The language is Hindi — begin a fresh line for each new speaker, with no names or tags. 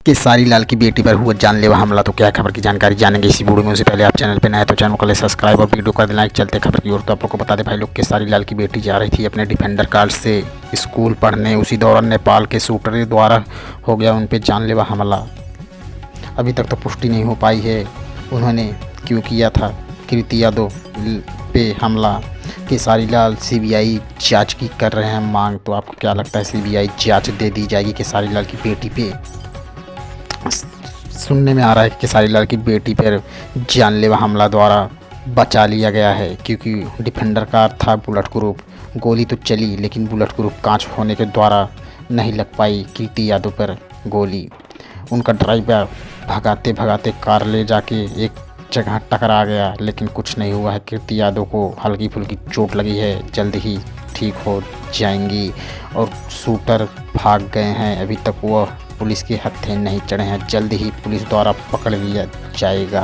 केसारी लाल की बेटी पर हुआ जानलेवा हमला। तो क्या खबर की जानकारी जानेंगे इसी वीडियो में। उससे पहले आप चैनल पे नए हैं तो चैनल को सब्सक्राइब और वीडियो कर देना। चलते खबर की ओर। तो आप लोग को बता दें भाई लोग, केसारी लाल की बेटी जा रही थी अपने डिफेंडर कार से स्कूल पढ़ने। उसी दौरान नेपाल के शूटर द्वारा हो गया उन पर जानलेवा हमला। अभी तक तो पुष्टि नहीं हो पाई है उन्होंने क्यों किया था कृति यादव पे हमला। केसारी लाल सीबीआई जांच की कर रहे हैं मांग। तो आपको क्या लगता है सीबीआई जांच दे दी जाएगी केसारी लाल की बेटी पे? सुनने में आ रहा है कि केसारी लाल की बेटी पर जानलेवा हमला द्वारा बचा लिया गया है, क्योंकि डिफेंडर कार था बुलेट प्रूफ। गोली तो चली लेकिन बुलेट प्रूफ कांच होने के द्वारा नहीं लग पाई कृति यादव पर गोली। उनका ड्राइवर भगाते भगाते कार ले जाके एक जगह टकरा गया, लेकिन कुछ नहीं हुआ है। कृति यादव को हल्की फुल्की चोट लगी है, जल्द ही ठीक हो जाएंगी। और शूटर भाग गए हैं, अभी तक वह पुलिस के हत्थे नहीं चढ़े हैं। जल्द ही पुलिस द्वारा पकड़ लिया जाएगा।